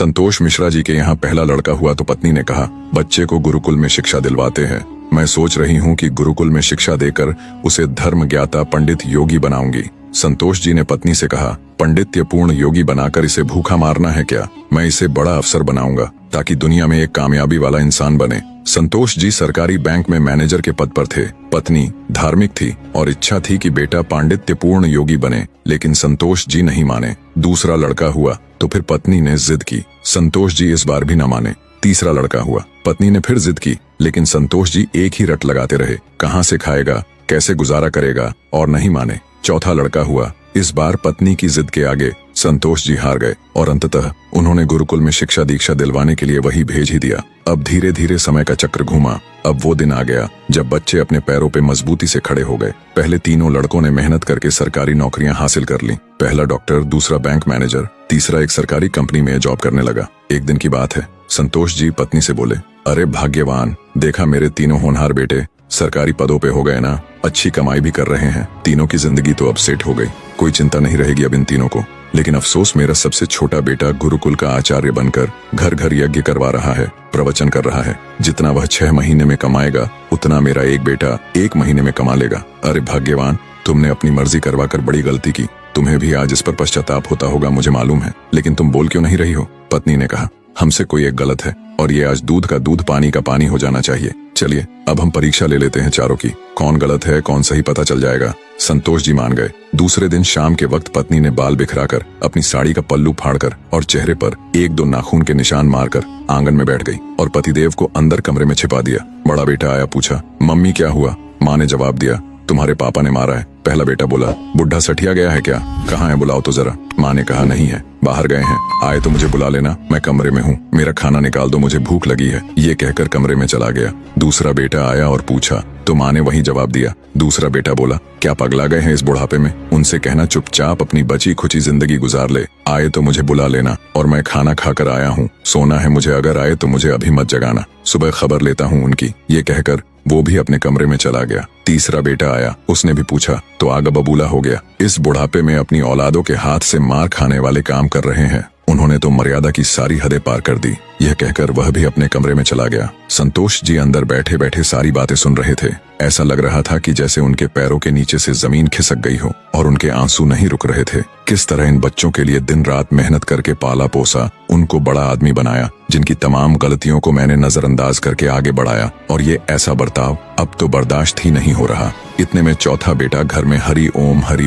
संतोष मिश्रा जी के यहाँ पहला लड़का हुआ तो पत्नी ने कहा, बच्चे को गुरुकुल में शिक्षा दिलवाते हैं। मैं सोच रही हूँ कि गुरुकुल में शिक्षा देकर उसे धर्म ज्ञाता पंडित योगी बनाऊंगी। संतोष जी ने पत्नी से कहा, पंडित्य पूर्ण योगी बनाकर इसे भूखा मारना है क्या? मैं इसे बड़ा अफसर बनाऊंगा ताकि दुनिया में एक कामयाबी वाला इंसान बने। संतोष जी सरकारी बैंक में मैनेजर के पद पर थे। पत्नी धार्मिक थी और इच्छा थी कि बेटा पांडित्य पूर्ण योगी बने, लेकिन संतोष जी नहीं माने। दूसरा लड़का हुआ तो फिर पत्नी ने जिद की। संतोष जी इस बार भी न माने। तीसरा लड़का हुआ, पत्नी ने फिर जिद की, लेकिन संतोष जी एक ही रट लगाते रहे, कहाँ से खाएगा, कैसे गुजारा करेगा, और नहीं माने। चौथा लड़का हुआ। इस बार पत्नी की जिद के आगे संतोष जी हार गए और अंततः उन्होंने गुरुकुल में शिक्षा दीक्षा दिलवाने के लिए वही भेज ही दिया। अब धीरे धीरे समय का चक्र घूमा। अब वो दिन आ गया जब बच्चे अपने पैरों पे मजबूती से खड़े हो गए। पहले तीनों लड़कों ने मेहनत करके सरकारी नौकरियां हासिल कर ली। पहला डॉक्टर, दूसरा बैंक मैनेजर, तीसरा एक सरकारी कंपनी में जॉब करने लगा। एक दिन की बात है, संतोष जी पत्नी से बोले, अरे भाग्यवान, देखा मेरे तीनों होनहार बेटे सरकारी पदों पे हो गए ना, अच्छी कमाई भी कर रहे हैं। तीनों की जिंदगी तो अब सेट हो गई, कोई चिंता नहीं रहेगी अब इन तीनों को। लेकिन अफसोस, मेरा सबसे छोटा बेटा गुरुकुल का आचार्य बनकर घर घर यज्ञ करवा रहा है, प्रवचन कर रहा है। जितना वह 6 महीने में कमाएगा उतना मेरा एक बेटा 1 महीने में कमा लेगा। अरे भाग्यवान, तुमने अपनी मर्जी करवाकर बड़ी गलती की। तुम्हें भी आज इस पर पश्चाताप होता होगा, मुझे मालूम है, लेकिन तुम बोल क्यों नहीं रही हो? पत्नी ने कहा, हमसे कोई एक गलत है और ये आज दूध का दूध पानी का पानी हो जाना चाहिए। चलिए अब हम परीक्षा ले लेते हैं चारों की, कौन गलत है कौन सही पता चल जाएगा। संतोष जी मान गए। दूसरे दिन शाम के वक्त पत्नी ने बाल बिखराकर, अपनी साड़ी का पल्लू फाड़कर और चेहरे पर 1-2 नाखून के निशान मारकर आंगन में बैठ गई और पतिदेव को अंदर कमरे में छिपा दिया। बड़ा बेटा आया, पूछा, मम्मी क्या हुआ? माँ ने जवाब दिया, तुम्हारे पापा ने मारा है। पहला बेटा बोला, बुढ़ा सठिया गया है क्या? कहाँ है, बुलाओ तो जरा। माँ ने कहा, नहीं है, बाहर गए हैं, आए तो मुझे बुला लेना, मैं कमरे में हूँ, मेरा खाना निकाल दो, मुझे भूख लगी है। ये कहकर कमरे में चला गया। दूसरा बेटा आया और पूछा तो माँ ने वही जवाब दिया। दूसरा बेटा बोला, क्या पगला गए हैं इस बुढ़ापे में? उनसे कहना चुपचाप अपनी बची खुची जिंदगी गुजार ले, आए तो मुझे बुला लेना और मैं खाना खाकर आया हूँ, सोना है मुझे, अगर आए तो मुझे अभी मत जगाना, सुबह खबर लेता हूँ उनकी। ये कहकर वो भी अपने कमरे में चला गया। तीसरा बेटा आया, उसने भी पूछा तो आगा बबूला हो गया। इस बुढ़ापे में अपनी औलादों के हाथ से मार खाने वाले काम कर रहे हैं, उन्होंने तो मर्यादा की सारी हदें पार कर दी। यह कहकर वह भी अपने कमरे में चला गया। संतोष जी अंदर बैठे बैठे सारी बातें सुन रहे थे। ऐसा लग रहा था कि जैसे उनके पैरों के नीचे से जमीन खिसक गई हो और उनके आंसू नहीं रुक रहे थे। किस तरह इन बच्चों के लिए दिन रात मेहनत करके पाला पोसा, उनको बड़ा आदमी बनाया, जिनकी तमाम गलतियों को मैंने नजरअंदाज करके आगे बढ़ाया, और ये ऐसा बर्ताव अब तो बर्दाश्त ही नहीं हो रहा। इतने में चौथा बेटा घर में हरि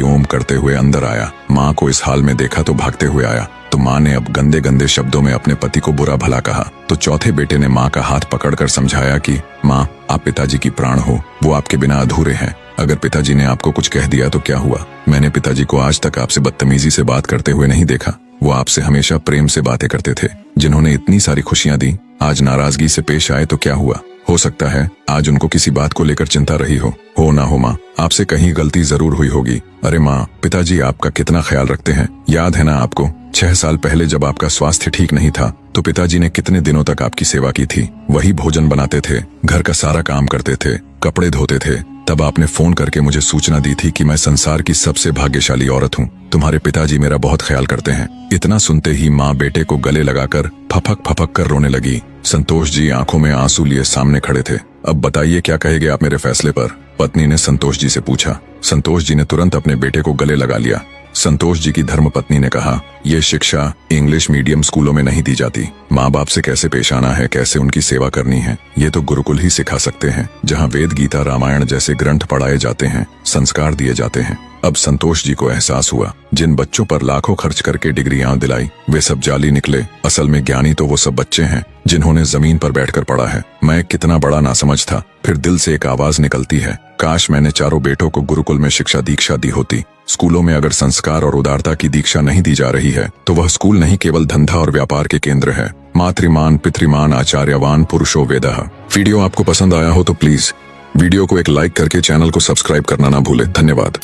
ओम करते हुए अंदर आया। माँ को इस हाल में देखा तो भागते हुए आया, तो माँ ने अब गंदे गंदे शब्दों में अपने पति को बुरा भला कहा। तो चौथे बेटे ने माँ का हाथ पकड़कर समझाया कि माँ, आप पिताजी की प्राण हो, वो आपके बिना अधूरे हैं। अगर पिताजी ने आपको कुछ कह दिया तो क्या हुआ? मैंने पिताजी को आज तक आपसे बदतमीजी से बात करते हुए नहीं देखा। वो आपसे हमेशा प्रेम से बातें करते थे। जिन्होंने इतनी सारी खुशियां दी, आज नाराजगी से पेश आए तो क्या हुआ? हो सकता है आज उनको किसी बात को लेकर चिंता रही हो ना हो माँ, आपसे कहीं गलती जरूर हुई होगी। अरे माँ, पिताजी आपका कितना ख्याल रखते हैं, याद है ना आपको? 6 साल पहले जब आपका स्वास्थ्य ठीक नहीं था तो पिताजी ने कितने दिनों तक आपकी सेवा की थी। वही भोजन बनाते थे, घर का सारा काम करते थे, कपड़े धोते थे। तब आपने फोन करके मुझे सूचना दी थी कि मैं संसार की सबसे भाग्यशाली औरत हूँ, तुम्हारे पिताजी मेरा बहुत ख्याल करते हैं। इतना सुनते ही माँ बेटे को गले लगाकर फपक फपक कर रोने लगी। संतोष जी आंखों में आंसू लिए सामने खड़े थे। अब बताइए क्या कहेंगे आप मेरे फैसले पर? पत्नी ने संतोष जी से पूछा। संतोष जी ने तुरंत अपने बेटे को गले लगा लिया। संतोष जी की धर्मपत्नी ने कहा, ये शिक्षा इंग्लिश मीडियम स्कूलों में नहीं दी जाती। माँ बाप से कैसे पेश आना है, कैसे उनकी सेवा करनी है, ये तो गुरुकुल ही सिखा सकते हैं, जहाँ वेद गीता रामायण जैसे ग्रंथ पढ़ाए जाते हैं, संस्कार दिए जाते हैं। अब संतोष जी को एहसास हुआ, जिन बच्चों पर लाखों खर्च करके डिग्रियां दिलाई, वे सब जाली निकले। असल में ज्ञानी तो वो सब बच्चे हैं जिन्होंने जमीन पर बैठकर पढ़ा है। मैं कितना बड़ा नासमझ था। फिर दिल से एक आवाज निकलती है, काश मैंने चारों बेटों को गुरुकुल में शिक्षा दीक्षा दी होती। स्कूलों में अगर संस्कार और उदारता की दीक्षा नहीं दी जा रही है तो वह स्कूल नहीं, केवल धंधा और व्यापार के केंद्र है। मातृमान पितृमान आचार्यवान पुरुषो वेदः। वीडियो आपको पसंद आया हो तो प्लीज वीडियो को एक लाइक करके चैनल को सब्सक्राइब करना ना भूले। धन्यवाद।